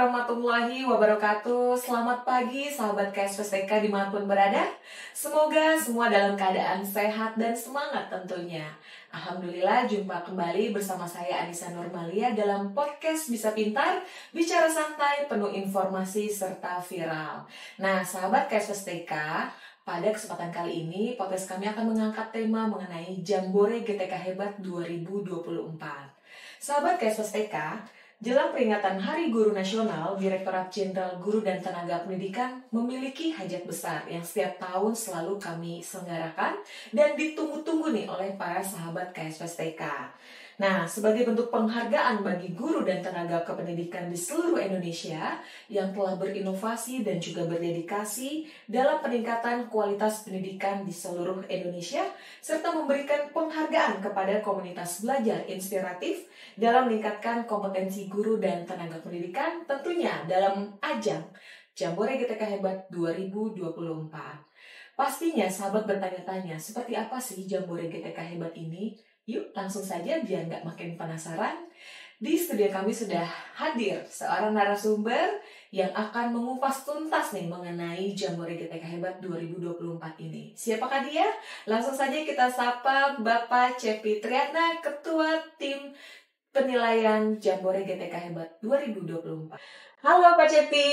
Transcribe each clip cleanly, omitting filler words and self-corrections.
warahmatullahi wabarakatuh. Selamat pagi sahabat KSPSTK dimanapun berada. Semoga semua dalam keadaan sehat dan semangat tentunya. Alhamdulillah jumpa kembali bersama saya Anissa Nurmalia dalam podcast Bisa Pintar, bicara santai penuh informasi serta viral. Nah sahabat KSPSTK, pada kesempatan kali ini podcast kami akan mengangkat tema mengenai Jambore GTK Hebat 2024. Sahabat KSPSTK, jelang peringatan Hari Guru Nasional, Direktorat Jenderal Guru dan Tenaga Pendidikan memiliki hajat besar yang setiap tahun selalu kami selenggarakan dan ditunggu-tunggu nih oleh para sahabat KSPSTK. Nah, sebagai bentuk penghargaan bagi guru dan tenaga kependidikan di seluruh Indonesia yang telah berinovasi dan juga berdedikasi dalam peningkatan kualitas pendidikan di seluruh Indonesia, serta memberikan penghargaan kepada komunitas belajar inspiratif dalam meningkatkan kompetensi guru dan tenaga pendidikan, tentunya dalam ajang Jambore GTK Hebat 2024. Pastinya sahabat bertanya-tanya, seperti apa sih Jambore GTK Hebat ini? Yuk langsung saja biar nggak makin penasaran. Di studio kami sudah hadir seorang narasumber yang akan mengupas tuntas nih mengenai Jambore GTK Hebat 2024 ini. Siapakah dia? Langsung saja kita sapa Bapak Cepi Triatna, Ketua Tim Penilaian Jambore GTK Hebat 2024. Halo Pak Cepi,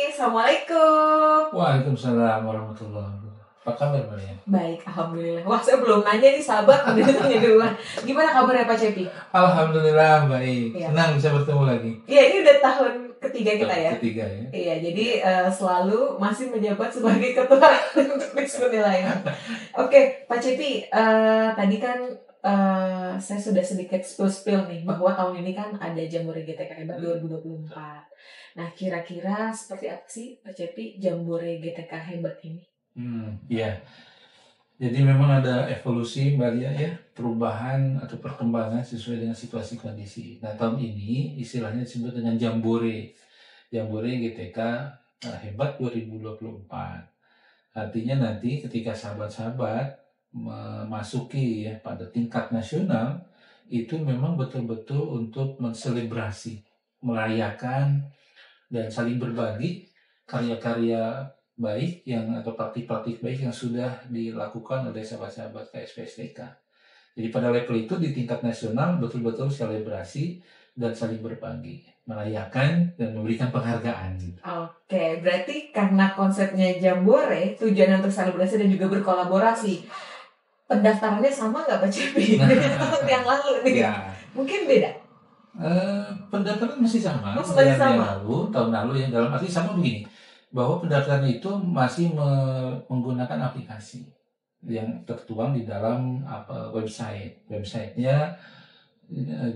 Assalamualaikum. Waalaikumsalam warahmatullahi wabarakatuh. Apa kabar Maria? Baik, Alhamdulillah. Wah, saya belum nanya nih sahabat, udah tanya duluan. Gimana kabarnya Pak Cepi? Alhamdulillah baik. Ya. Senang bisa bertemu lagi. Iya, ini udah tahun ketiga kita ya. Ketiga ya. Iya, jadi selalu masih menjabat sebagai ketua Mix Penilaian. Oke, Pak Cepi, tadi kan saya sudah sedikit spill nih bahwa tahun ini kan ada Jambore GTK Hebat 2024. Nah, kira-kira seperti apa sih Pak Cepi Jambore GTK Hebat ini? Iya. Jadi memang ada evolusi Mbak Lia ya, perubahan atau perkembangan sesuai dengan situasi kondisi. Nah tahun ini istilahnya disebut dengan Jambore GTK Hebat 2024. Artinya nanti ketika sahabat-sahabat memasuki ya pada tingkat nasional, itu memang betul-betul untuk menselebrasi, merayakan dan saling berbagi karya-karya baik yang atau praktik-praktik baik yang sudah dilakukan oleh sahabat-sahabat KSPSTK. Jadi pada level itu di tingkat nasional betul-betul selebrasi dan saling berbagi, merayakan dan memberikan penghargaan. Oke, berarti karena konsepnya Jambore, tujuan untuk selebrasi dan juga berkolaborasi. Pendaftarannya sama nggak Pak Cepi? Tahun yang lalu nih. Ya. Mungkin beda. Pendaftaran masih sama. Masih sama. Tahun lalu yang dalam arti sama begini. Bahwa pendaftaran itu masih menggunakan aplikasi yang tertuang di dalam website. Websitenya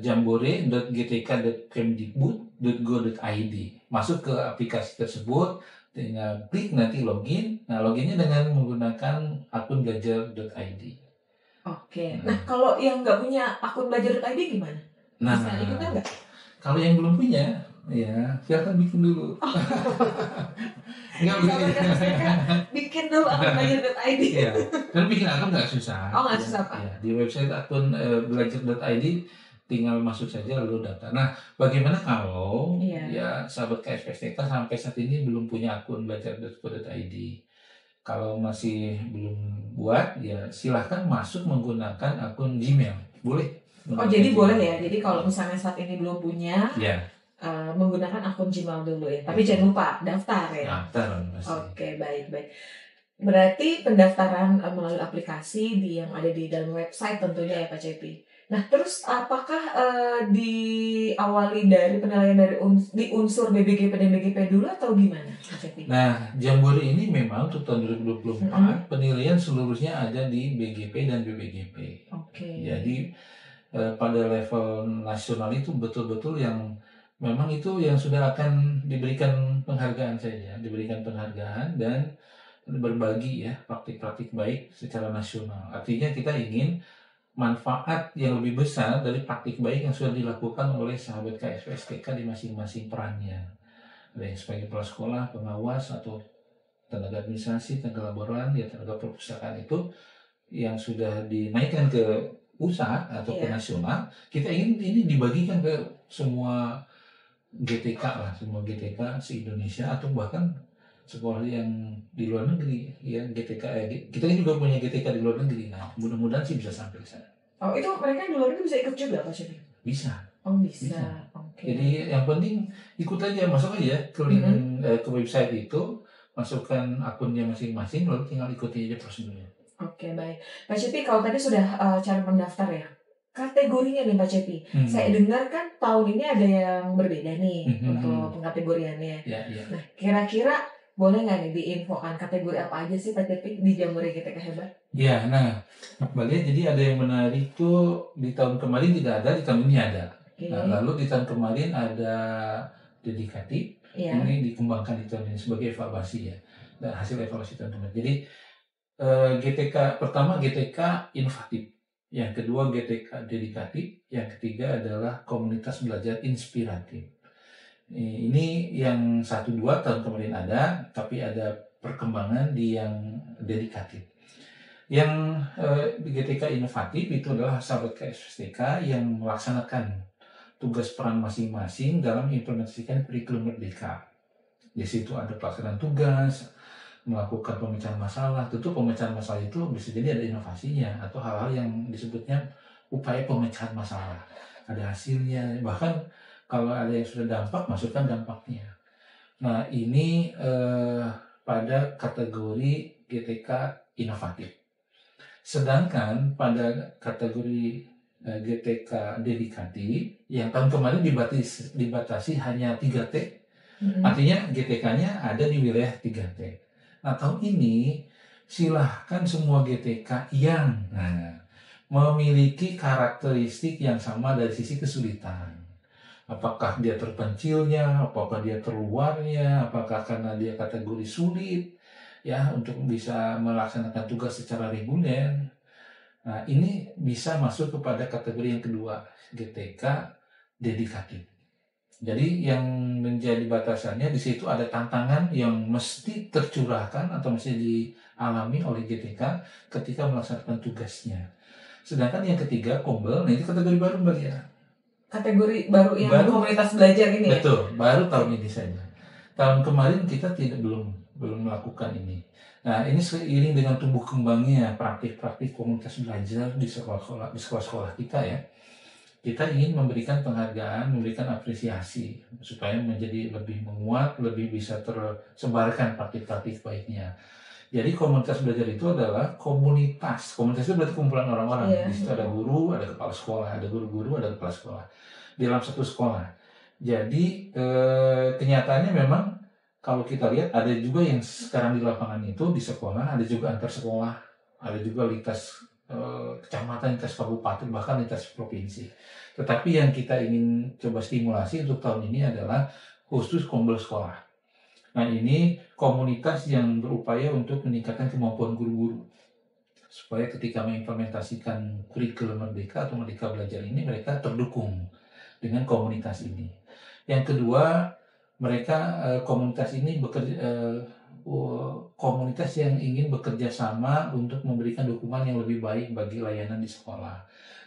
jambore.gtk.kemdikbud.go.id. Masuk ke aplikasi tersebut, tinggal klik nanti login. Nah, loginnya dengan menggunakan akun belajar.id. Oke. Nah, kalau yang nggak punya akun belajar.id gimana? Bisa ikutan nggak? Kalau yang belum punya, ya silakan bikin dulu. Bikin dulu akun belajar.id. Ya, dan bikin akun nggak susah. Oh, nggak susah Pak. Ya, di website akun belajar.id tinggal masuk saja lalu daftar. Nah, bagaimana kalau ya sahabat KSPSTK sampai saat ini belum punya akun belajar.id? Kalau masih belum buat, ya silahkan masuk menggunakan akun Gmail. Boleh. Oh, jadi boleh ya. Jadi kalau misalnya saat ini belum punya, ya. Menggunakan akun Gmail dulu ya. Tapi jangan lupa daftar ya. Daftar pasti. Oke, baik. Berarti pendaftaran melalui aplikasi yang ada di dalam website tentunya ya Pak Cepi. Nah, terus apakah diawali dari penilaian di unsur BBGP dan BGP dulu atau gimana Pak Cepi? Nah, Jambore ini memang untuk tahun 2024 penilaian seluruhnya ada di BGP dan BBGP. Oke. Jadi pada level nasional itu betul-betul yang memang itu yang sudah akan diberikan penghargaan saja, diberikan penghargaan dan berbagi ya praktik-praktik baik secara nasional. Artinya kita ingin manfaat yang lebih besar dari praktik baik yang sudah dilakukan oleh sahabat KSPSTK di masing-masing perannya. Ada yang sebagai kepala sekolah, pengawas atau tenaga administrasi, tenaga laboran, ya tenaga perpustakaan itu yang sudah dinaikkan ke pusat atau ke nasional. Kita ingin ini dibagikan ke semua GTK lah, semua GTK se-Indonesia atau bahkan sekolah yang di luar negeri ya GTK kita kan juga punya GTK di luar negeri. Nah, mudah-mudahan sih bisa sampai ke sana. Oh, itu mereka di luar negeri bisa ikut juga Pak Cepi? Bisa. Oh, bisa. Bisa. Oke. Jadi yang penting ikut aja, masuk aja ke link ke website itu, masukkan akunnya masing-masing, lalu tinggal ikuti aja prosedurnya. Oke, baik. Pak Cepi, kalau tadi sudah cara mendaftar ya, kategorinya nih Pak Cepi. Saya dengar kan tahun ini ada yang berbeda nih untuk pengkategoriannya. Ya. Nah, kira-kira boleh nggak nih diinfokan kategori apa aja sih Pak Cepi di Jambore GTK Hebat? Ya, nah, Balia, jadi ada yang menarik tuh, di tahun kemarin tidak ada, di tahun ini ada. Nah, lalu di tahun kemarin ada dedikatif, ini dikembangkan di tahun ini sebagai evaluasi ya, dan hasil evaluasi tahun kemarin. Jadi GTK pertama GTK inovatif, yang kedua GTK dedikatif, yang ketiga adalah komunitas belajar inspiratif. Ini yang 1-2 tahun kemarin ada, tapi ada perkembangan di yang dedikatif. Yang di GTK inovatif itu adalah sahabat KSSTK yang melaksanakan tugas peran masing-masing dalam implementasikan kurikulum merdeka. Di situ ada pelaksanaan tugas, melakukan pemecahan masalah. Tentu pemecahan masalah itu bisa jadi ada inovasinya atau hal-hal yang disebutnya upaya pemecahan masalah. Ada hasilnya, bahkan kalau ada yang sudah dampak, masukkan dampaknya. Nah, ini pada kategori GTK inovatif. Sedangkan pada kategori GTK dedikatif yang tahun kemarin dibatasi hanya 3T. Artinya GTK-nya ada di wilayah 3T. Nah, tahun ini silahkan semua GTK yang memiliki karakteristik yang sama dari sisi kesulitan. Apakah dia terpencilnya, apakah dia terluarnya, apakah karena dia kategori sulit ya untuk bisa melaksanakan tugas secara reguler. Nah, ini bisa masuk kepada kategori yang kedua, GTK dedikatif. Jadi yang menjadi batasannya di situ ada tantangan yang mesti tercurahkan atau mesti dialami oleh GTK ketika melaksanakan tugasnya. Sedangkan yang ketiga, Kombel, nah itu kategori baru Mbak ya. Kategori baru yang komunitas belajar ini ya? Betul, baru tahun ini saja. Tahun kemarin kita belum melakukan ini. Nah, ini seiring dengan tumbuh kembangnya praktik-praktik komunitas belajar di sekolah-sekolah kita ya. Kita ingin memberikan penghargaan, memberikan apresiasi supaya menjadi lebih menguat, lebih bisa tersebarkan praktik-praktik baiknya. Jadi komunitas belajar itu adalah komunitas. Komunitas itu berarti kumpulan orang-orang. Di situ ada guru, ada kepala sekolah, ada guru-guru, ada kepala sekolah di dalam satu sekolah. Jadi kenyataannya memang kalau kita lihat ada juga yang sekarang di lapangan itu di sekolah, ada juga antar sekolah, ada juga lintas kecamatan, lintas kabupaten, bahkan lintas provinsi. Tetapi yang kita ingin coba stimulasi untuk tahun ini adalah khusus Kombel sekolah. Nah, ini komunitas yang berupaya untuk meningkatkan kemampuan guru-guru supaya ketika mengimplementasikan kurikulum merdeka atau merdeka belajar ini mereka terdukung dengan komunitas ini. Yang kedua, mereka komunitas ini komunitas yang ingin bekerja sama untuk memberikan dukungan yang lebih baik bagi layanan di sekolah.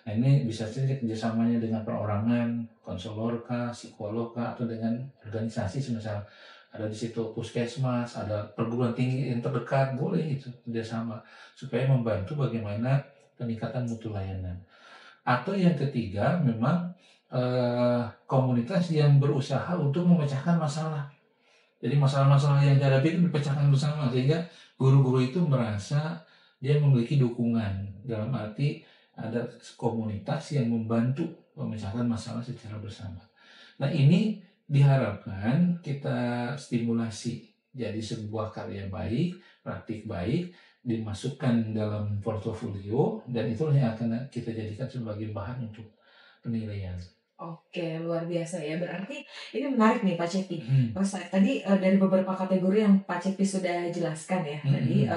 Nah, ini bisa saja kerjasamanya dengan perorangan, konselor kah, psikolog kah, atau dengan organisasi semisal ada di situ puskesmas, ada perguruan tinggi yang terdekat, boleh itu kerjasama supaya membantu bagaimana peningkatan mutu layanan. Atau yang ketiga, memang komunitas yang berusaha untuk memecahkan masalah. Jadi masalah-masalah yang dihadapi itu dipecahkan bersama sehingga guru-guru itu merasa dia memiliki dukungan, dalam arti ada komunitas yang membantu memecahkan masalah secara bersama. Nah, ini diharapkan kita stimulasi jadi sebuah karya baik, praktik baik, dimasukkan dalam portofolio, dan itulah yang akan kita jadikan sebagai bahan untuk penilaian. Oke, luar biasa ya. Berarti ini menarik nih Pak Cepi. Tadi dari beberapa kategori yang Pak Cepi sudah jelaskan ya. Tadi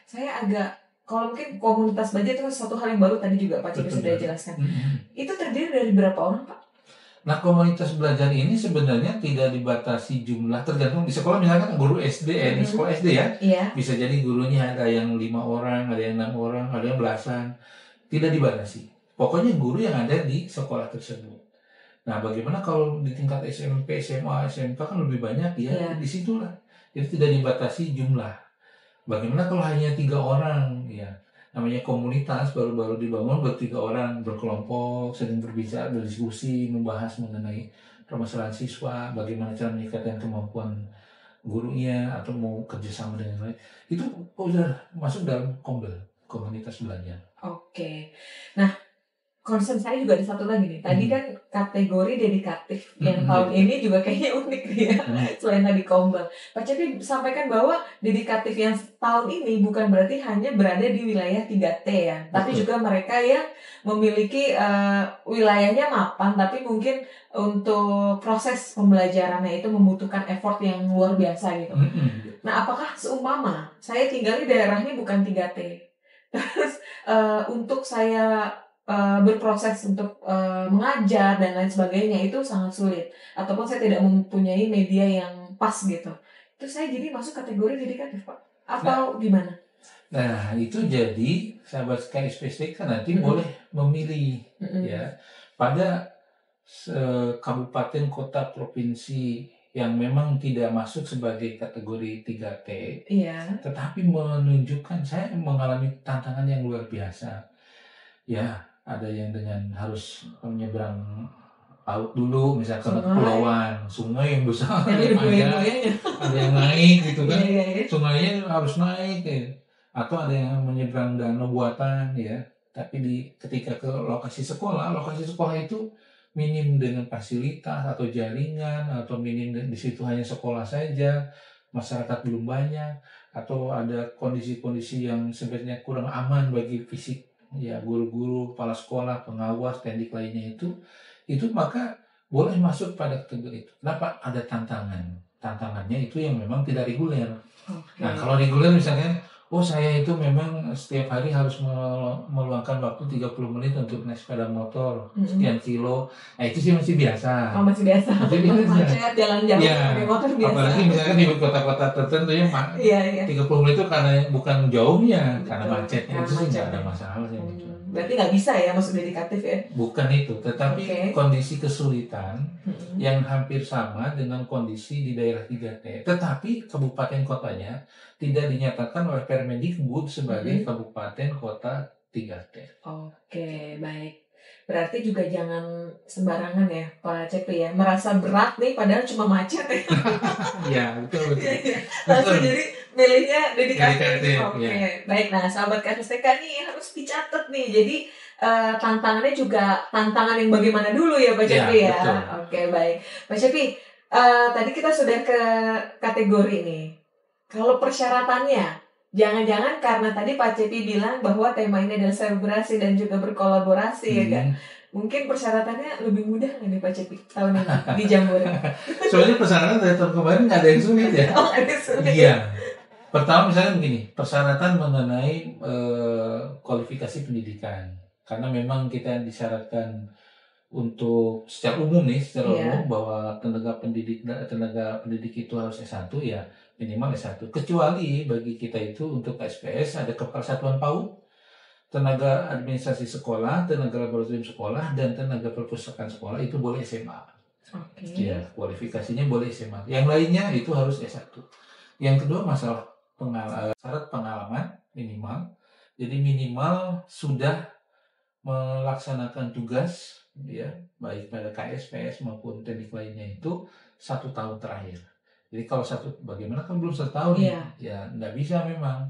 saya agak, kalau mungkin komunitas belajar itu satu hal yang baru tadi juga Pak Cepi sudah jelaskan. Itu terdiri dari berapa orang Pak? Nah, komunitas belajar ini sebenarnya tidak dibatasi jumlah, tergantung di sekolah. Misalkan guru SD, di sekolah SD ya, bisa jadi gurunya ada yang 5 orang, ada yang 6 orang, ada yang belasan. Tidak dibatasi. Pokoknya guru yang ada di sekolah tersebut. Nah, bagaimana kalau di tingkat SMP, SMA, SMK kan lebih banyak ya, Iya. disitulah. Jadi tidak dibatasi jumlah. Bagaimana kalau hanya 3 orang, ya. Namanya komunitas baru-baru dibangun bertiga orang, berkelompok, sering berbicara, berdiskusi, membahas mengenai permasalahan siswa, bagaimana cara meningkatkan kemampuan gurunya, atau mau kerjasama dengan lain. Itu udah masuk dalam komunitas belajar. Oke. Nah, concern saya juga ada satu lagi nih. Tadi kan kategori dedikatif yang tahun ini juga kayaknya unik nih ya. Selain tadi Kombel. Pak Cepi sampaikan bahwa dedikatif yang tahun ini bukan berarti hanya berada di wilayah 3T ya. Tapi juga mereka yang memiliki wilayahnya mapan, tapi mungkin untuk proses pembelajarannya itu membutuhkan effort yang luar biasa gitu. Nah, apakah seumpama saya tinggal di daerahnya bukan 3T, terus untuk saya berproses untuk mengajar dan lain sebagainya itu sangat sulit, ataupun saya tidak mempunyai media yang pas gitu, itu saya jadi masuk kategori dedikatif Pak atau gimana? Nah, itu jadi sahabat KSPSTK nanti boleh memilih ya pada kabupaten, kota, provinsi yang memang tidak masuk sebagai kategori 3T, tetapi menunjukkan saya mengalami tantangan yang luar biasa. Ya, ada yang dengan harus menyeberang laut dulu, misalkan kepulauan, sungai yang besar, ada yang naik gitu kan, sungainya harus naik ya. Atau ada yang menyeberang danau buatan ya, tapi ketika ke lokasi sekolah itu minim dengan fasilitas atau jaringan, atau minim di situ hanya sekolah saja, masyarakat belum banyak, atau ada kondisi-kondisi yang sebenarnya kurang aman bagi fisik ya guru-guru, kepala sekolah, pengawas, pendidik lainnya itu maka boleh masuk pada kategori itu. Kenapa? Ada tantangannya itu yang memang tidak reguler. Nah, kalau reguler misalnya, saya itu memang setiap hari harus meluangkan waktu 30 menit untuk naik sepeda motor sekian kilo. Nah, itu sih masih biasa. Masih biasa. Macet, jalan jauh pakai motor biasa. Apalagi misalkan di kota-kota tertentu ya, 30 menit itu karena bukan jauhnya, karena macetnya. Itu sih nggak ada masalah. Berarti nggak bisa ya masuk dedikatif ya? Bukan itu, tetapi kondisi kesulitan yang hampir sama dengan kondisi di daerah 3T. Tetapi kabupaten kotanya tidak dinyatakan oleh Permendikbud sebagai kabupaten kota 3T. Oke, baik. Berarti juga jangan sembarangan ya Pak Cepi ya, merasa berat nih padahal cuma macet ya. Iya, betul. Langsung jadi milihnya dedikatif. Oke. Baik, nah sahabat KSPSTK nih harus dicatat nih. Jadi tantangannya juga tantangan yang bagaimana dulu ya Pak Cepi ya. Oke, baik. Pak Cepi, tadi kita sudah ke kategori nih. Kalau persyaratannya, jangan-jangan karena tadi Pak Cepi bilang bahwa tema ini adalah selebrasi dan juga berkolaborasi ya kan? Mungkin persyaratannya lebih mudah nggak nih Pak Cepi tahun ini di Jambore? Soalnya persyaratan dari tahun kemarin nggak ada yang sulit ya. Ada sulit. Iya. Pertama misalnya begini, persyaratan mengenai kualifikasi pendidikan. Karena memang kita disyaratkan untuk secara umum bahwa tenaga pendidik itu harus S1 ya, minimal S1. Kecuali bagi kita itu untuk SPS ada kepala satuan PAUD, tenaga administrasi sekolah, tenaga laboratorium sekolah, dan tenaga perpustakaan sekolah itu boleh SMA. Ya, kualifikasinya boleh SMA. Yang lainnya itu harus S1. Yang kedua masalah syarat pengalaman minimal. Jadi minimal sudah melaksanakan tugas ya, baik pada KSPS maupun teknik lainnya itu 1 tahun terakhir. Jadi kalau bagaimana kan belum 1 tahun ya nggak bisa memang.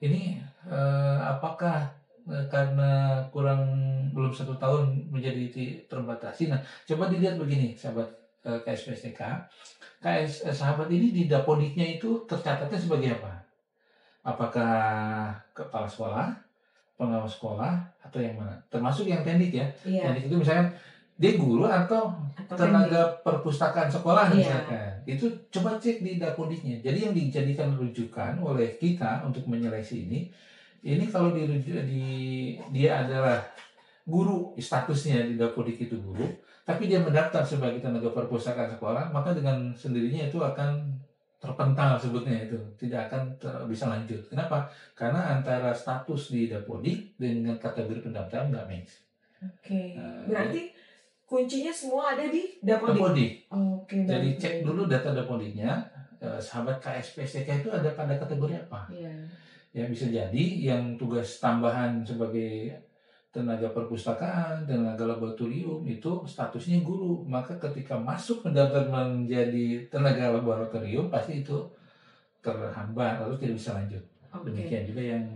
Ini apakah karena belum 1 tahun menjadi terbatasi? Nah, coba dilihat begini, sahabat KSPSTK. Sahabat ini di Dapodiknya itu tercatatnya sebagai apa? Apakah kepala sekolah, pengawas sekolah, atau yang mana? Termasuk yang teknik ya. Teknik itu misalnya dia guru atau tenaga perpustakaan sekolah misalkan. Itu coba cek di Dapodiknya. Jadi yang dijadikan rujukan oleh kita untuk menyeleksi ini kalau dia adalah guru, statusnya di Dapodik itu guru, tapi dia mendaftar sebagai tenaga perpustakaan sekolah, maka dengan sendirinya itu akan terpental sebutnya, itu tidak akan bisa lanjut. Kenapa? Karena antara status di Dapodik dengan kategori pendaftaran nggak match. Berarti kuncinya semua ada di Dapodik. Dapodik. Oke, Jadi baik, cek baik. dulu data Dapodiknya, sahabat KSPSTK itu ada pada kategori apa? Iya. Ya bisa jadi yang tugas tambahan sebagai tenaga perpustakaan, tenaga laboratorium itu statusnya guru. Maka ketika masuk mendaftar menjadi tenaga laboratorium pasti itu terhambat lalu tidak bisa lanjut. Oke. Demikian juga yang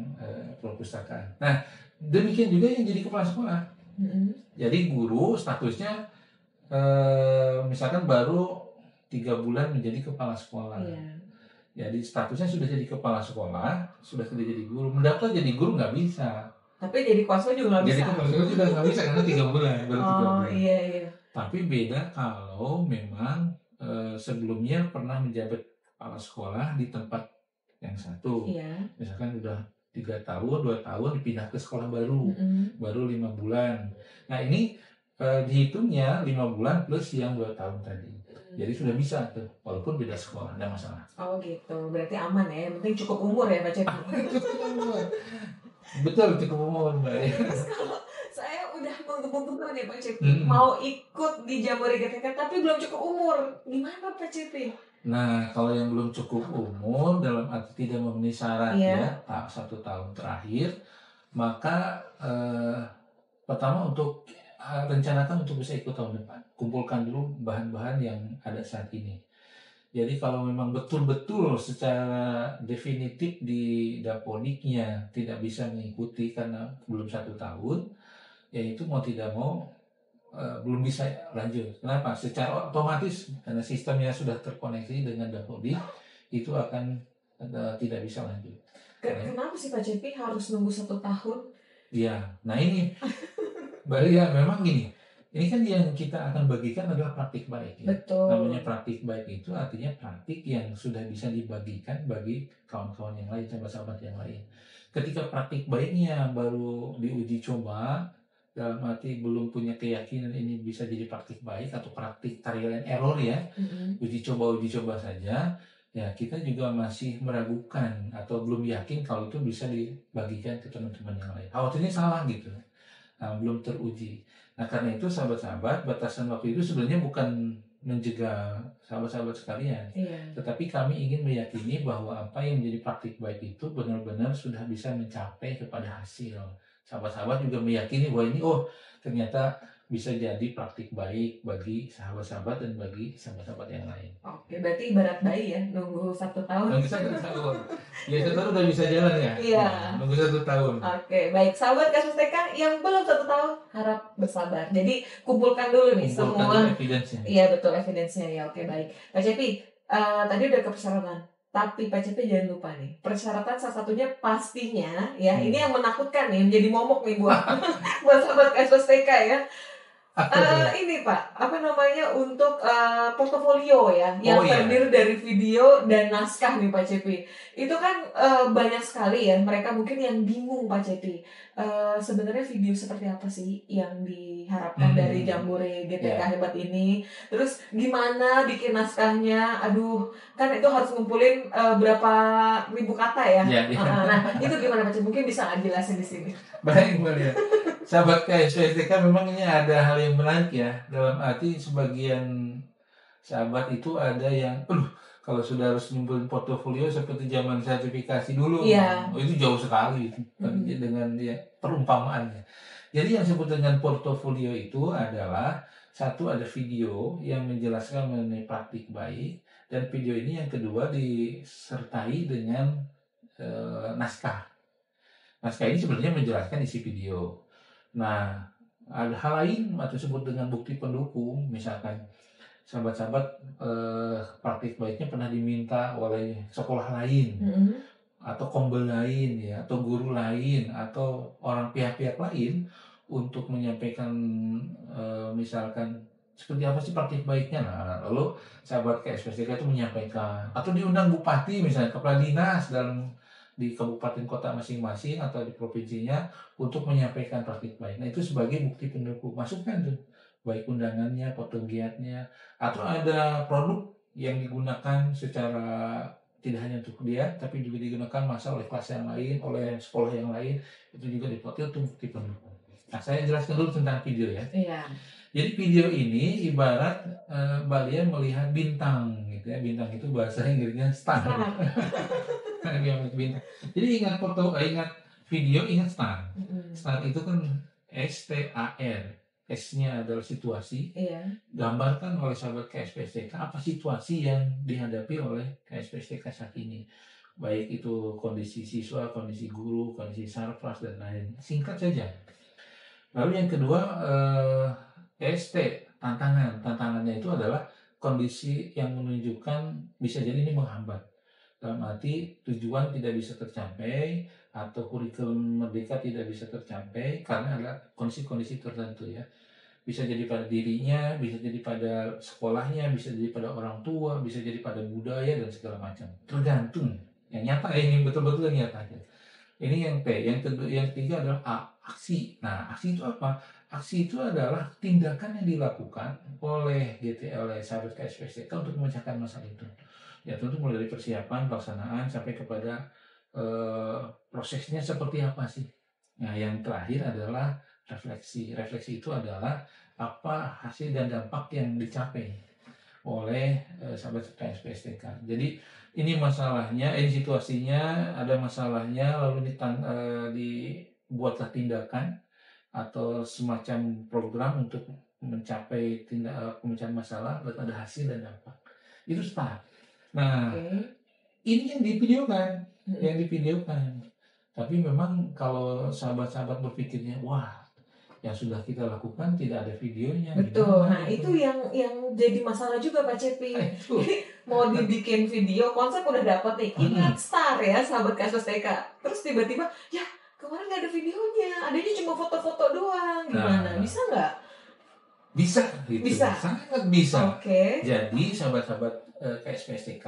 perpustakaan. Nah, demikian juga yang jadi kepala sekolah. Jadi guru statusnya misalkan baru 3 bulan menjadi kepala sekolah. Iya. Jadi statusnya sudah jadi kepala sekolah, sudah tidak jadi guru. Mendaftar jadi guru nggak bisa. Tapi jadi kepala sekolah juga nggak bisa. Jadi kepala sekolah juga nggak bisa karena 3 bulan, baru 3 Oh bulan. iya iya. Tapi beda kalau memang sebelumnya pernah menjabat kepala sekolah di tempat yang satu. Iya. Misalkan udah 3 tahun, 2 tahun dipindah ke sekolah baru, baru 5 bulan. Nah ini dihitungnya 5 bulan plus yang 2 tahun tadi. Jadi sudah bisa tuh, walaupun beda sekolah, tidak masalah. Oh gitu, berarti aman ya, yang penting cukup umur ya Pak Cepi. Betul, cukup umur Mbak. Terus kalau saya udah menggebu-gebu nih Pak Cepi, mau ikut di Jambore GTK tapi belum cukup umur, gimana Pak Cepi? Nah, kalau yang belum cukup umur dalam arti tidak memenuhi syarat ya, 1 tahun terakhir, maka pertama untuk rencanakan untuk bisa ikut tahun depan. Kumpulkan dulu bahan-bahan yang ada saat ini. Jadi kalau memang betul-betul secara definitif di Dapodiknya tidak bisa mengikuti karena belum 1 tahun, yaitu mau tidak mau belum bisa lanjut. Kenapa? Secara otomatis karena sistemnya sudah terkoneksi dengan Dapodik, itu akan tidak bisa lanjut. Kenapa sih Pak Cepi harus nunggu 1 tahun? Ya, nah ini baru ya memang gini. Ini kan yang kita akan bagikan adalah praktik baik. Ya. Betul. Namanya praktik baik itu artinya praktik yang sudah bisa dibagikan bagi kawan-kawan yang lain, sahabat-sahabat yang lain. Ketika praktik baiknya baru diuji coba, dalam arti belum punya keyakinan ini bisa jadi praktik baik atau praktik trial and error ya, uji coba saja, ya kita juga masih meragukan atau belum yakin kalau itu bisa dibagikan ke teman-teman yang lain. Khawatirnya salah gitu. Nah, belum teruji. Nah karena itu sahabat-sahabat, batasan waktu itu sebenarnya bukan mencegah sahabat-sahabat sekalian, tetapi kami ingin meyakini bahwa apa yang menjadi praktik baik itu benar-benar sudah bisa mencapai kepada hasil. Sahabat-sahabat juga meyakini bahwa ini ternyata bisa jadi praktik baik bagi sahabat-sahabat dan bagi sahabat-sahabat yang lain. Oke, berarti ibarat bayi ya, nunggu 1 tahun. Nunggu 1 tahun. Ya 1 tahun udah bisa jalan ya? Iya. Nah, nunggu 1 tahun. Oke, baik. Sahabat KSPSTK yang belum 1 tahun, harap bersabar. Jadi kumpulkan dulu nih semua. Evidence-nya. Iya betul, evidence-nya ya. Oke, baik. Pak Cepi, tadi udah ke persyaratan. Tapi Pak Cepi jangan lupa nih, persyaratan salah satunya pastinya ya, ini yang menakutkan nih, menjadi momok nih buat buat sahabat KSPSTK ya. Ini Pak, apa namanya untuk portofolio ya, yang terdiri dari video dan naskah nih Pak Cepi. Itu kan banyak sekali ya, mereka mungkin yang bingung Pak Cepi. Sebenarnya video seperti apa sih yang diharapkan dari Jambore GTK hebat ini? Terus gimana bikin naskahnya? Aduh, kan itu harus ngumpulin berapa ribu kata ya. Nah, itu gimana Pak Cepi? Mungkin bisa jelasin di sini. Baik, Mbak Lia. Sahabat KSPSTK memang ini ada hal yang menarik ya, dalam arti sebagian sahabat itu ada yang kalau sudah harus ngumpulin portofolio seperti zaman sertifikasi dulu, itu jauh sekali dengan perumpamaannya. Jadi yang disebut dengan portofolio itu adalah satu, ada video yang menjelaskan mengenai praktik baik, dan video ini yang kedua disertai dengan naskah. Naskah ini sebenarnya menjelaskan isi video. Nah, ada hal lain atau disebut dengan bukti pendukung, misalkan sahabat-sahabat praktik baiknya pernah diminta oleh sekolah lain, atau kombel lain ya, atau guru lain, atau orang pihak-pihak lain untuk menyampaikan misalkan seperti apa sih praktik baiknya. Nah, lalu sahabat KSPSTK itu menyampaikan, atau diundang bupati misalnya, kepala dinas di kabupaten kota masing-masing atau di provinsinya untuk menyampaikan praktik baik. Nah itu sebagai bukti pendukung. Masukkan tuh baik undangannya, fotogiatnya, atau ada produk yang digunakan secara tidak hanya untuk dia, tapi juga digunakan masa oleh kelas yang lain, oleh sekolah yang lain, itu juga difoto, itu bukti pendukung. Nah, saya jelaskan dulu tentang video ya. Iya. Jadi video ini ibarat Mbak Lia melihat bintang gitu ya. Bintang itu bahasa Inggrisnya star. Bintang. Jadi ingat ingat video, ingat star. Star itu kan STAR. S-nya adalah situasi. Iya. Gambarkan oleh sahabat KSPSTK apa situasi yang dihadapi oleh KSPSTK saat ini. Baik itu kondisi siswa, kondisi guru, kondisi sarpras, dan lain. Singkat saja. Lalu yang kedua, ST, tantangan. Tantangannya itu adalah kondisi yang menunjukkan bisa jadi ini menghambat. Dalam arti tujuan tidak bisa tercapai atau kurikulum merdeka tidak bisa tercapai karena ada kondisi-kondisi tertentu ya. Bisa jadi pada dirinya, bisa jadi pada sekolahnya, bisa jadi pada orang tua, bisa jadi pada budaya dan segala macam. Tergantung. Yang nyata ini betul-betul yang nyata. Ini yang T. Yang kedua, yang ketiga adalah A, aksi. Nah, aksi itu apa? Aksi itu adalah tindakan yang dilakukan oleh oleh sahabat KSPSTK untuk memecahkan masalah itu. Ya tentu mulai dari persiapan, pelaksanaan sampai kepada prosesnya seperti apa sih. Nah, yang terakhir adalah refleksi. Refleksi itu adalah apa hasil dan dampak yang dicapai oleh sahabat KSPSTK. Jadi ini masalahnya, ini situasinya, ada masalahnya, lalu dibuatlah tindakan atau semacam program untuk mencapai pemecahan masalah, lalu ada hasil dan dampak. Itu start. Nah, ini yang divideokan, Tapi memang kalau sahabat-sahabat berpikirnya, wah, yang sudah kita lakukan tidak ada videonya. Betul. Nah, itu yang jadi masalah juga Pak Cepi. Mau dibikin video, konsep udah dapat nih. Ingat star ya, sahabat KSPSTK. Terus tiba-tiba, ya kemarin nggak ada videonya, adanya cuma foto-foto doang. Gimana? Bisa nggak? Bisa, gitu. Bisa. Sangat bisa. Oke. Jadi sahabat-sahabat KSPSTK,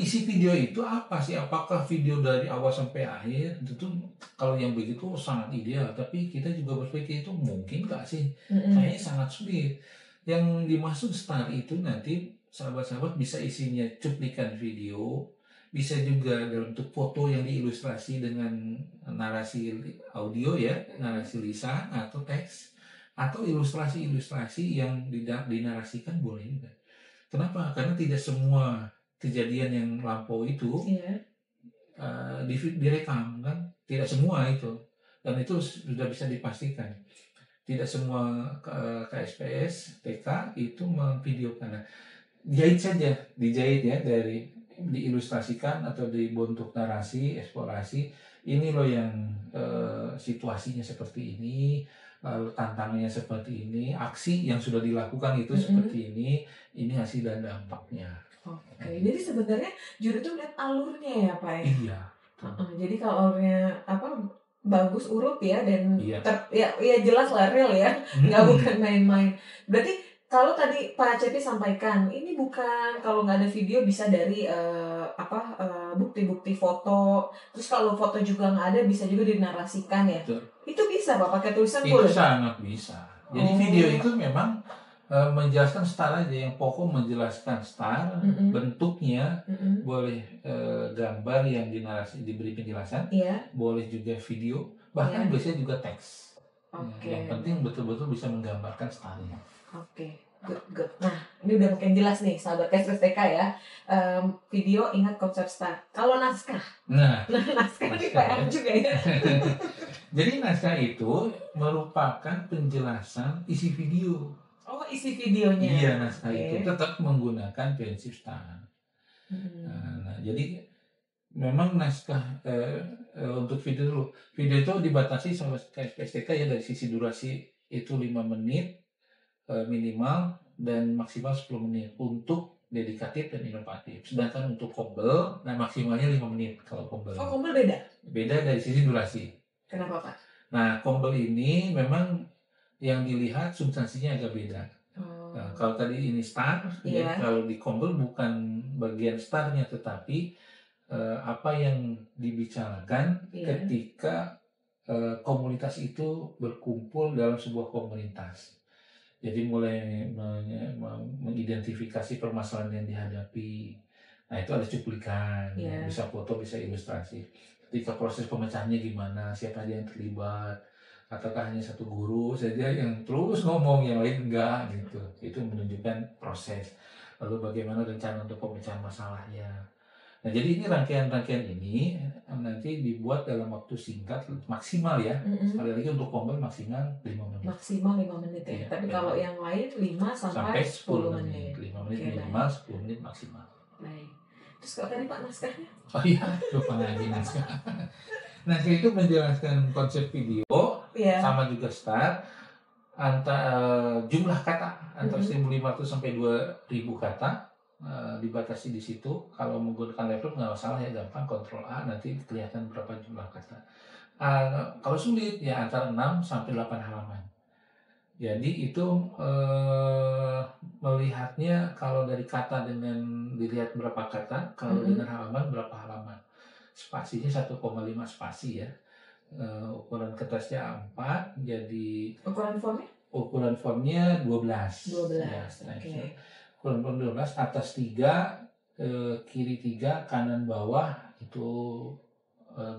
isi video itu apa sih? Apakah video dari awal sampai akhir? Tentu kalau yang begitu sangat ideal, tapi kita juga berpikir itu mungkin nggak sih? Kayaknya sangat sulit. Yang dimaksud star itu nanti sahabat-sahabat bisa isinya cuplikan video, bisa juga dalam bentuk foto yang diilustrasi dengan narasi audio ya, narasi lisan atau teks, atau ilustrasi-ilustrasi yang dinarasikan boleh juga. Kenapa? Karena tidak semua kejadian yang lampau itu direkam kan, tidak semua itu, dan itu sudah bisa dipastikan tidak semua KSPS TK itu memvideokan. Nah, dijahit ya, dari diilustrasikan atau dibentuk narasi eksplorasi, ini loh yang situasinya seperti ini, lalu tantangannya seperti ini, aksi yang sudah dilakukan itu seperti ini hasil dan dampaknya. Oke, jadi sebenarnya juri itu lihat alurnya ya Pak ya? Iya. Jadi kalau alurnya bagus, urut ya, dan ya jelas lah, real ya, nggak bukan main-main. Berarti kalau tadi Pak Cepi sampaikan, ini bukan, kalau nggak ada video bisa dari bukti-bukti foto. Terus kalau foto juga nggak ada, bisa juga dinarasikan ya. Betul. Itu bisa Pak pakai tulisan boleh? Itu sangat bisa. Jadi video itu memang menjelaskan star aja, yang pokok menjelaskan star, bentuknya boleh gambar yang diberi penjelasan, boleh juga video, bahkan biasanya juga teks. Yang penting betul-betul bisa menggambarkan starnya. Oke, good. Nah, ini udah makin jelas nih sahabat KSPSTK ya. Video ingat konsep star. Kalau naskah, naskah ini PR juga ya. Jadi naskah itu merupakan penjelasan isi video. Oh, isi videonya. Iya, naskah itu tetap menggunakan prinsip star. Nah, jadi memang naskah untuk video dulu. Video itu dibatasi sama KSPSTK ya, dari sisi durasi itu 5 menit minimal dan maksimal 10 menit untuk dedikatif dan inovatif. Sedangkan untuk kombel, nah maksimalnya 5 menit kalau kombel. Oh, kombel beda? Beda dari sisi durasi. Kenapa Pak? Nah, kombel ini memang yang dilihat substansinya agak beda. Nah, kalau tadi ini star, ya, kalau di kombel bukan bagian starnya, tetapi apa yang dibicarakan ketika komunitas itu berkumpul dalam sebuah komunitas. Jadi mulai mengidentifikasi permasalahan yang dihadapi. Nah, itu ada cuplikan, bisa foto, bisa ilustrasi. Ketika proses pemecahannya gimana, siapa aja yang terlibat, ataukah hanya satu guru saja yang terus ngomong, yang lain enggak gitu. Itu menunjukkan proses. Lalu bagaimana rencana untuk pemecahan masalahnya. Nah, jadi ini rangkaian-rangkaian ini nanti dibuat dalam waktu singkat maksimal ya. Sekali lagi untuk combine maksimal 5 menit. Maksimal 5 menit ya. Iya, Tapi iya. kalau yang lain 5 sampai 10 menit. 5 menit Oke, minimal, 10 menit maksimal. Baik. Terus kalau tadi Pak naskahnya? Oh iya, lupa lagi naskah. Naskah itu menjelaskan konsep video, Iya. sama juga start, jumlah kata antara 1.500 sampai 2.000 kata. Dibatasi di situ. Kalau menggunakan laptop nggak masalah ya, gampang, Ctrl A nanti kelihatan berapa jumlah kata. Kalau sulit ya antara 6 sampai 8 halaman. Jadi itu melihatnya kalau dari kata dengan dilihat berapa kata, kalau dengan halaman berapa halaman. Spasinya 1,5 spasi ya. Ukuran kertasnya A4, jadi ukuran fontnya 12. 12. Ya, Oke. Ukuran font 12, atas 3, kiri 3, kanan bawah itu 2.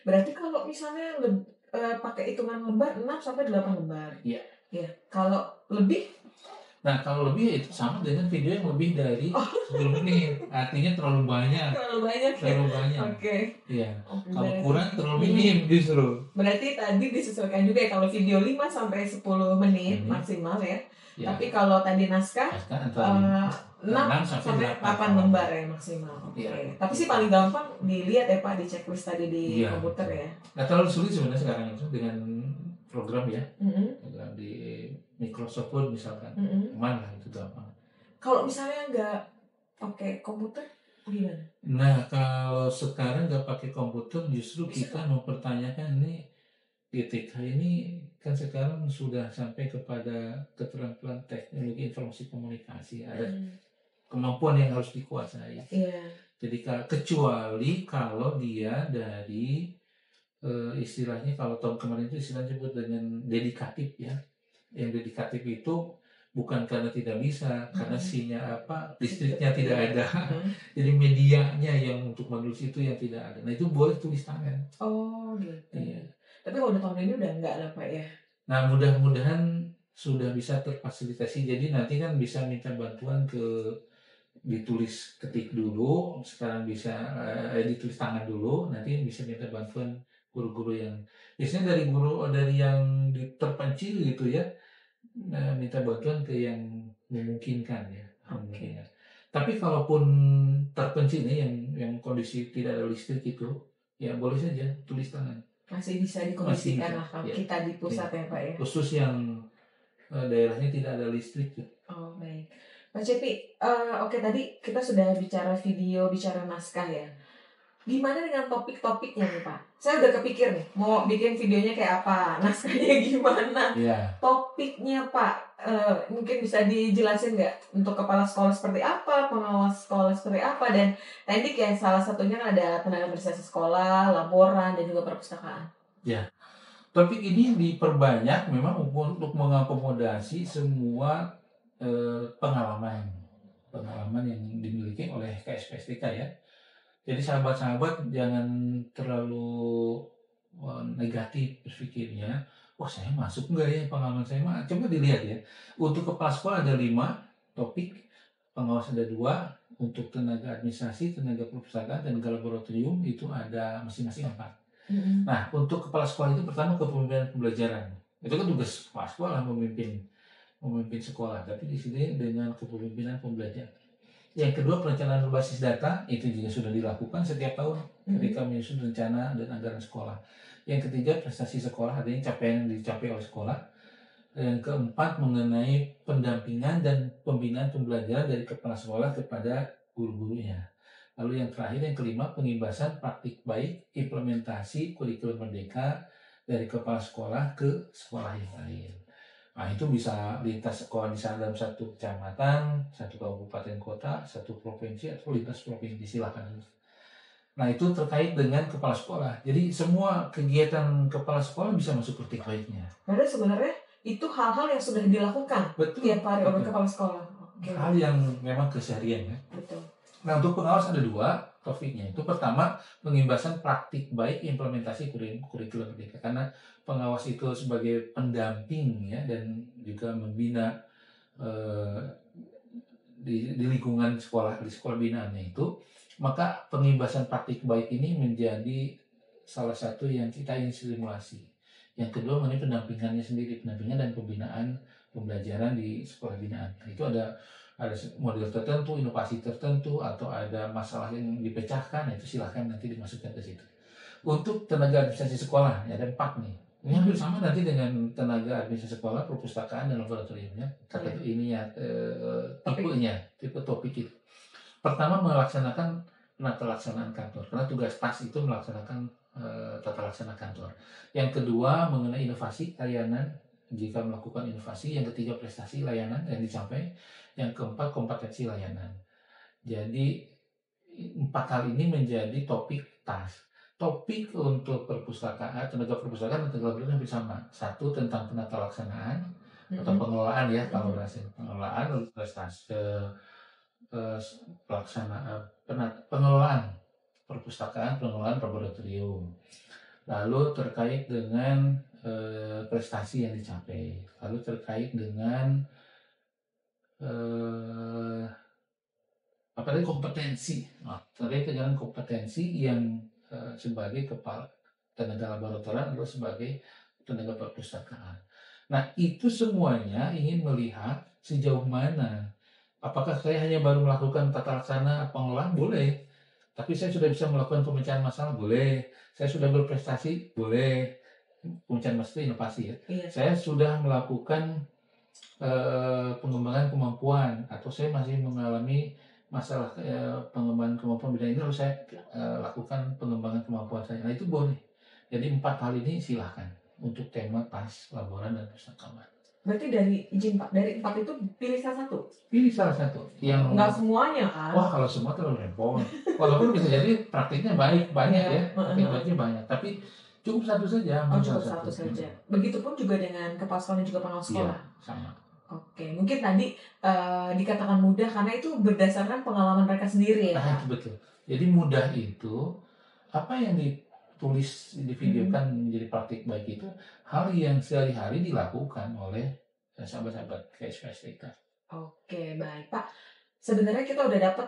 Berarti kalau misalnya pakai hitungan lembar 6 sampai 8 lembar. Iya. Ya. Kalau lebih? Nah, kalau lebih ya itu sama dengan video yang lebih dari 10 menit. Artinya terlalu banyak. Terlalu banyak. Oke. Iya. Okay. Kalau kurang terlalu minim justru. Berarti tadi disesuaikan juga ya, kalau video 5 sampai 10 menit maksimal ya. Tapi kalau tadi naskah 6 sampai 8 lembar ya maksimal. Oke. Tapi sih paling gampang dilihat ya Pak di checklist tadi di komputer ya. Nggak terlalu sulit sebenarnya sekarang itu dengan program ya. Program di Microsoft Word misalkan. Mana itu gampang. Kalau misalnya nggak pakai komputer gimana? Nah, kalau sekarang nggak pakai komputer, justru kita mempertanyakan nih, GTK ini kan sekarang sudah sampai kepada keterampilan teknologi informasi komunikasi, ada kemampuan yang harus dikuasai. Jadi kecuali kalau dia dari istilahnya, kalau tahun kemarin itu istilahnya disebut dengan dedikatif ya. Yang dedikatif itu bukan karena tidak bisa, karena listriknya tidak ada. Jadi medianya yang untuk menulis itu yang tidak ada. Nah, itu boleh tulis tangan. Oh gitu. Iya. Tapi kalau tahun ini udah enggak lah Pak ya. Nah, mudah-mudahan sudah bisa terfasilitasi. Jadi nanti kan bisa minta bantuan ditulis ketik dulu, sekarang bisa ditulis tangan dulu, nanti bisa minta bantuan guru-guru yang biasanya dari yang terpencil gitu ya. Minta bantuan ke yang memungkinkan ya. Okay. Tapi kalaupun terpencil nih yang kondisi tidak ada listrik itu, ya boleh saja tulis tangan. Masih bisa dikondisikan lah kalau kita di pusat ya Pak ya. Khusus yang daerahnya tidak ada listrik. Oh baik. Pak Cepi, oke, tadi kita sudah bicara video, bicara naskah ya. Gimana dengan topik-topiknya nih Pak? Saya udah kepikir nih, mau bikin videonya kayak apa, naskahnya gimana. Topiknya Pak, mungkin bisa dijelasin nggak? Untuk kepala sekolah seperti apa, pengawas sekolah seperti apa, dan tadi kayak salah satunya ada tenaga berjasa sekolah, laporan, dan juga perpustakaan. Ya, topik ini diperbanyak memang untuk mengakomodasi semua pengalaman yang dimiliki oleh KSPSTK ya. Jadi sahabat-sahabat jangan terlalu negatif berpikirnya. Wah, saya masuk enggak ya pengalaman saya? Coba dilihat ya. Untuk kepala sekolah ada 5 topik, pengawas ada 2, untuk tenaga administrasi, tenaga perpustakaan, tenaga laboratorium itu ada masing-masing 4. Nah, untuk kepala sekolah itu pertama kepemimpinan pembelajaran. Itu kan tugas kepala sekolah memimpin sekolah, tapi di sini dengan kepemimpinan pembelajaran. Yang kedua, perencanaan berbasis data, itu juga sudah dilakukan setiap tahun ketika menyusun rencana dan anggaran sekolah. Yang ketiga, prestasi sekolah, artinya capaian yang dicapai oleh sekolah. Yang keempat, mengenai pendampingan dan pembinaan pembelajaran dari kepala sekolah kepada guru-gurunya. Lalu yang terakhir, yang kelima, pengibasan praktik baik, implementasi kurikulum merdeka dari kepala sekolah ke sekolah yang lain. Nah, itu bisa lintas sekolah dalam satu kecamatan, satu kabupaten kota, satu provinsi, atau lintas provinsi, silakan. Nah, itu terkait dengan kepala sekolah. Jadi semua kegiatan kepala sekolah bisa masuk praktik baiknya. Karena sebenarnya itu hal-hal yang sudah dilakukan tiap hari oleh kepala sekolah. Hal yang memang keseharian ya. Betul. Nah, untuk pengawas ada 2. topiknya. Itu pertama, pengimbasan praktik baik implementasi kurikulum merdeka, karena pengawas itu sebagai pendamping ya, dan juga membina eh, di lingkungan sekolah, di sekolah binaannya itu, maka pengimbasan praktik baik ini menjadi salah satu yang kita ingin stimulasi. Yang kedua mengenai pendampingannya sendiri, pendampingan dan pembinaan pembelajaran di sekolah binaan. Itu ada model tertentu, inovasi tertentu, atau ada masalah yang dipecahkan, itu silahkan nanti dimasukkan ke situ. Untuk tenaga administrasi sekolah, ya ada 4 nih. Ini hampir sama nanti dengan tenaga administrasi sekolah, perpustakaan, dan laboratoriumnya. Tertentu ini ya, tipenya, tipe topik itu. Pertama, melaksanakan penata laksanaan kantor, karena tugas TAS itu melaksanakan tata laksana kantor. Yang kedua, mengenai inovasi layanan, jika melakukan inovasi. Yang ketiga, prestasi layanan yang dicapai. Yang keempat, kompetensi layanan. Jadi 4 hal ini menjadi topik TAS. Topik untuk perpustakaan, tenaga perpustakaan dan tenaga laboratorium hampir sama. Satu tentang penata laksanaan atau pengelolaan ya, kalau bahasa pengelolaan, lalu prestasi pelaksanaan pengelolaan perpustakaan, pengelolaan laboratorium. Lalu terkait dengan prestasi yang dicapai. Lalu terkait dengan kompetensi. Terkait dengan kompetensi yang sebagai kepala tenaga laboratorium atau sebagai tenaga perpustakaan. Nah, itu semuanya ingin melihat sejauh mana. Apakah saya hanya baru melakukan tata laksana pengelolaan? Boleh. Tapi saya sudah bisa melakukan pemecahan masalah? Boleh. Saya sudah berprestasi? Boleh. Pemecahan masalah inovasi ya. Iya. Saya sudah melakukan pengembangan kemampuan, atau saya masih mengalami masalah pengembangan kemampuan bidang ini, lalu saya lakukan pengembangan kemampuan saya. Nah, itu boleh. Jadi 4 hal ini silahkan untuk tema TAS, laboran, dan perpustakaan. Berarti dari izin Pak, dari 4 itu pilih salah satu? Pilih salah satu. Yang nggak semuanya kan? Wah, kalau semua terlalu repot. Walaupun bisa jadi praktiknya banyak ya, praktiknya banyak. Tapi cukup satu saja. Cukup satu saja. Begitupun juga dengan kepala sekolah dan juga pengawas sekolah. Iya, sama. Oke, mungkin tadi dikatakan mudah karena itu berdasarkan pengalaman mereka sendiri ya. Nah, itu betul. Jadi mudah itu apa yang ditulis, divideokan menjadi praktik baik itu hal yang sehari-hari dilakukan oleh sahabat-sahabat KSPSTK. Oke, baik Pak. Sebenarnya kita udah dapat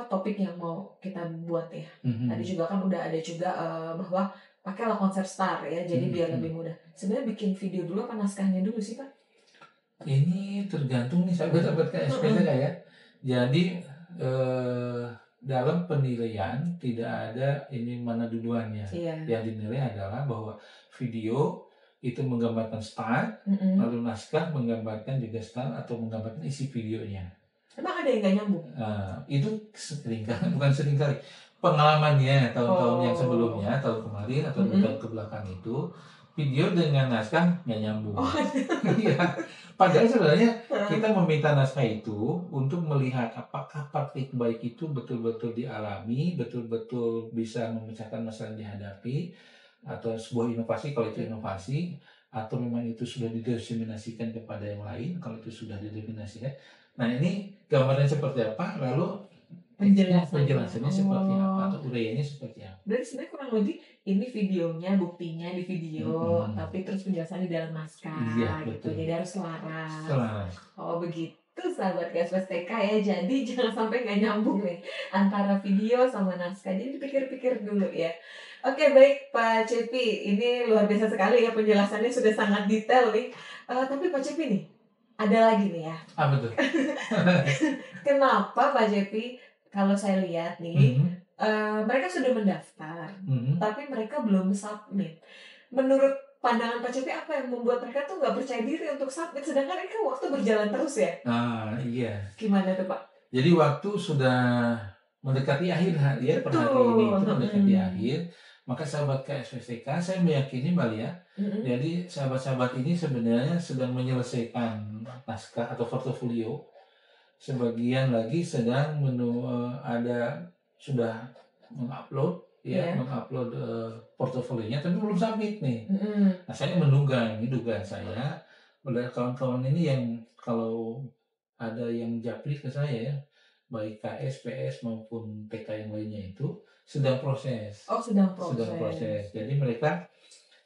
topik yang mau kita buat ya. Tadi juga kan udah ada juga bahwa pakailah konsep STAR ya, jadi biar lebih mudah. Sebenarnya bikin video dulu apa naskahnya dulu sih Pak? Ini tergantung nih sahabat-sahabat KSPSTK ya. Jadi dalam penilaian tidak ada ini mana duluannya. Iya. Yang dinilai adalah bahwa video itu menggambarkan start, lalu naskah menggambarkan juga start atau menggambarkan isi videonya. Emang ada yang nggak nyambung? Itu seringkali, bukan seringkali, pengalamannya tahun-tahun yang sebelumnya, tahun kemarin atau tahun kebelakang itu, video dengan naskah nggak nyambung. Iya. Padahal sebenarnya kita meminta naskah itu untuk melihat apakah praktik baik itu betul-betul dialami, betul-betul bisa memecahkan masalah yang dihadapi, atau sebuah inovasi kalau itu inovasi, atau memang itu sudah didefinisikan kepada yang lain kalau itu sudah didefinisikan. Nah, ini gambarnya seperti apa, lalu penjelasannya seperti apa, atau uraiannya seperti apa. Berarti sebenarnya kurang lebih ini videonya, buktinya di video, tapi terus penjelasannya di dalam naskah. Iya, gitu. betul. Jadi harus selaras. Selaras. Oh begitu sahabat KSPSTK ya. Jadi jangan sampai nggak nyambung nih antara video sama naskah. Jadi dipikir-pikir dulu ya. Oke, baik Pak Cepi, ini luar biasa sekali ya penjelasannya, sudah sangat detail nih. Tapi Pak Cepi nih, ada lagi nih ya. Betul. Kenapa Pak Cepi, kalau saya lihat nih, mereka sudah mendaftar, tapi mereka belum submit. Menurut pandangan Pak Cepi, apa yang membuat mereka tuh nggak percaya diri untuk submit? Sedangkan ini kan waktu berjalan terus ya. Iya. Gimana tuh Pak? Jadi waktu sudah mendekati akhir ya, per hari ini itu mendekati akhir. Maka sahabat KSPSTK, saya meyakini Mbak Lia, jadi sahabat-sahabat ini sebenarnya sedang menyelesaikan naskah atau portofolio. Sebagian lagi sedang sudah mengupload mengupload portofolionya, tapi belum submit nih. Nah, saya menduga, ini dugaan saya, oleh kawan-kawan ini yang kalau ada yang japri ke saya ya, baik KS, PS maupun TK yang lainnya itu sedang proses. Oh, sedang proses. Sedang proses. Jadi mereka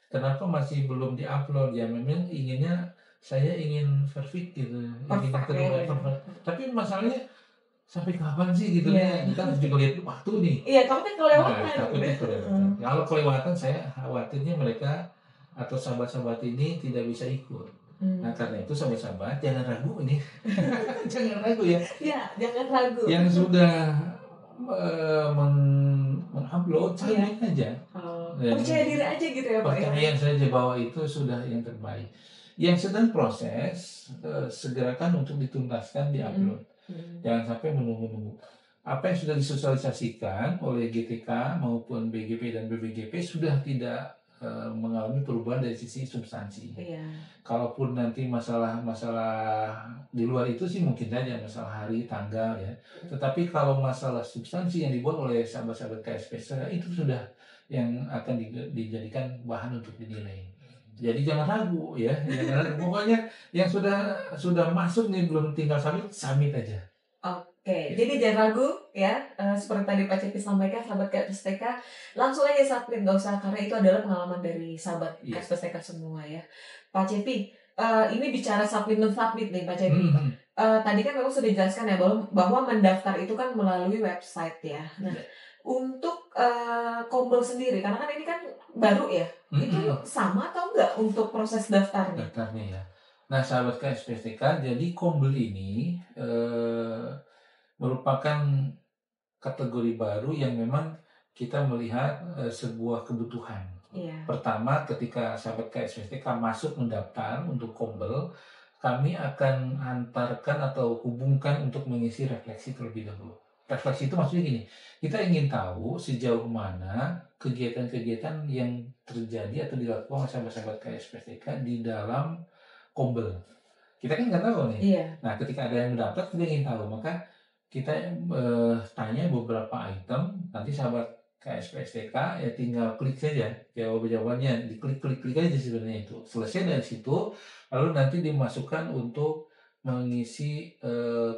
kenapa masih belum diupload ya? Memang saya ingin perfect gitu, ingin terbaik. Tapi masalahnya sampai kapan sih gitu ya? Kita harus juga lihat waktu nih. Iya, takutnya kelewatan. Takutnya kelewatan. Kalau kelewatan, saya khawatirnya mereka atau sahabat-sahabat ini tidak bisa ikut. Nah, karena itu sahabat-sahabat jangan ragu nih. Jangan ragu ya. Iya, jangan ragu. Yang sudah mengupload submit aja. Percaya diri aja gitu ya Pak. Percaya saja bahwa itu sudah yang terbaik. Yang sedang proses segerakan untuk dituntaskan, diupload. Jangan sampai menunggu-nunggu. Apa yang sudah disosialisasikan oleh GTK maupun BGP dan BBGP sudah tidak mengalami perubahan dari sisi substansi. Kalaupun nanti masalah di luar itu sih mungkin saja masalah hari, tanggal ya. Tetapi kalau masalah substansi yang dibuat oleh sahabat-sahabat KSP itu sudah yang akan dijadikan bahan untuk dinilai. Jadi jangan ragu ya, pokoknya yang sudah masuk nih belum tinggal submit aja. Oke, jadi jangan ragu ya, seperti tadi Pak Cepi sampaikan, sahabat KSPSTK langsung aja submit, nggak usah, karena itu adalah pengalaman dari sahabat KSPSTK semua ya. Pak Cepi, ini bicara submit nih Pak Cepi. Tadi kan memang sudah dijelaskan ya bahwa mendaftar itu kan melalui website ya. Nah, untuk Kombel sendiri, karena kan ini kan baru ya, itu sama atau enggak untuk proses daftarnya? Daftarnya ya. Nah, sahabat KSPSTK, jadi Kombel ini merupakan kategori baru yang memang kita melihat sebuah kebutuhan. Pertama, ketika sahabat KSPSTK masuk mendaftar untuk Kombel, kami akan antarkan atau hubungkan untuk mengisi refleksi terlebih dahulu. Refleksi itu maksudnya gini, kita ingin tahu sejauh mana kegiatan-kegiatan yang terjadi atau dilakukan oleh sahabat-sahabat KSPSTK di dalam Kombel. Kita kan nggak tahu nih. Nah, ketika ada yang mendaftar, kita ingin tahu, maka kita tanya beberapa item, nanti sahabat KSPSTK ya tinggal klik saja jawabannya, diklik aja sebenarnya itu. Selesai dari situ, lalu nanti dimasukkan untuk mengisi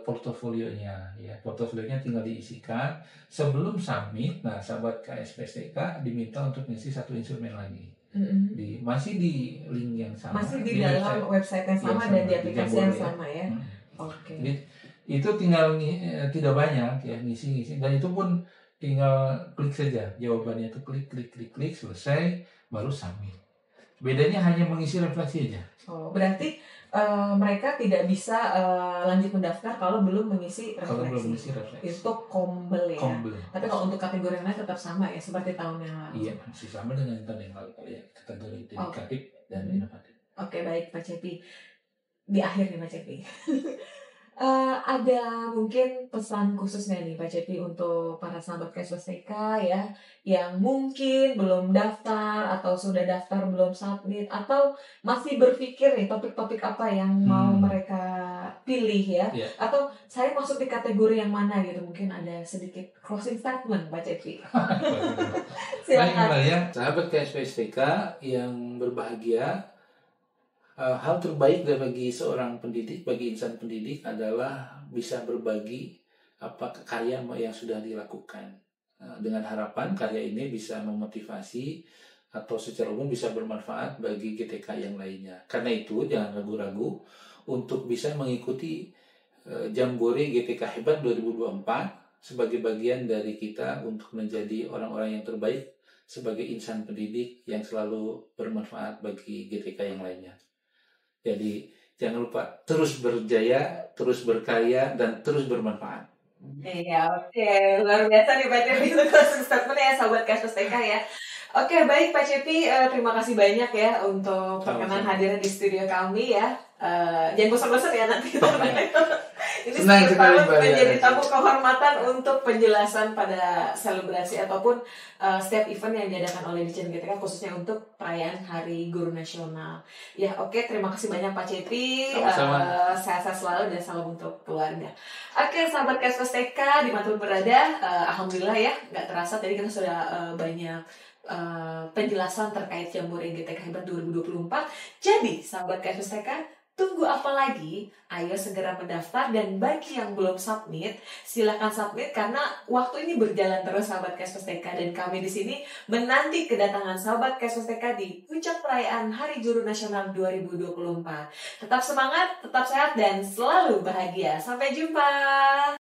portofolionya ya. Portofolionya tinggal diisikan sebelum submit. Nah, sahabat KSPSTK diminta untuk mengisi satu instrumen lagi. Masih di link yang sama, masih di dalam website yang sama dan di aplikasi yang sama ya. Oke. Itu tinggal tidak banyak ya, ngisi dan itu pun tinggal klik saja jawabannya, itu klik selesai baru submit. Bedanya hanya mengisi refleksi aja. Berarti mereka tidak bisa lanjut mendaftar kalau belum mengisi refleksi. Untuk Kombel ya. Tapi kalau untuk kategori yang lain tetap sama ya, seperti tahun yang lalu. Iya, masih sama dengan tahun yang lalu ya, kategori dedikatif dan inovatif. Oke, baik Pak Cepi. Di akhir nih Pak Cepi. Ada mungkin pesan khususnya nih Pak Cepi untuk para sahabat KSPSTK ya, yang mungkin belum daftar atau sudah daftar belum submit, atau masih berpikir nih topik-topik apa yang mau mereka pilih ya, atau saya masuk di kategori yang mana gitu. Mungkin ada sedikit closing statement Pak Cepi. Silakan. Baik ya, sahabat KSPSTK yang berbahagia. Hal terbaik bagi seorang pendidik, bagi insan pendidik adalah bisa berbagi apa karya yang sudah dilakukan. Dengan harapan karya ini bisa memotivasi atau secara umum bisa bermanfaat bagi GTK yang lainnya. Karena itu jangan ragu-ragu untuk bisa mengikuti Jambore GTK Hebat 2024 sebagai bagian dari kita untuk menjadi orang-orang yang terbaik sebagai insan pendidik yang selalu bermanfaat bagi GTK yang lainnya. Jadi jangan lupa terus berjaya, terus berkarya, dan terus bermanfaat. Iya, oke. Luar biasa nih Pak Cepi untuk closing statement ya, sahabat KSPSTK ya. Oke, baik Pak Cepi, terima kasih banyak ya untuk perkenan hadirnya di studio kami ya. Jangan bosan-bosan ya nanti. Ini senang menjadi tamu kehormatan untuk penjelasan pada selebrasi ataupun setiap event yang diadakan oleh Ditjen GTK khususnya untuk perayaan Hari Guru Nasional. Ya, oke, terima kasih banyak Pak Cepi. Sehat-sehat selalu dan salam untuk keluarga. Oke, sahabat KSPSTK dimanapun berada, alhamdulillah ya, nggak terasa tadi kita sudah banyak penjelasan terkait Jambore GTK Hebat 2024. Jadi, sahabat KSPSTK, tunggu apa lagi? Ayo segera mendaftar, dan bagi yang belum submit, silakan submit karena waktu ini berjalan terus sahabat KSPSTK, dan kami di sini menanti kedatangan sahabat KSPSTK di puncak perayaan Hari Guru Nasional 2024. Tetap semangat, tetap sehat, dan selalu bahagia. Sampai jumpa.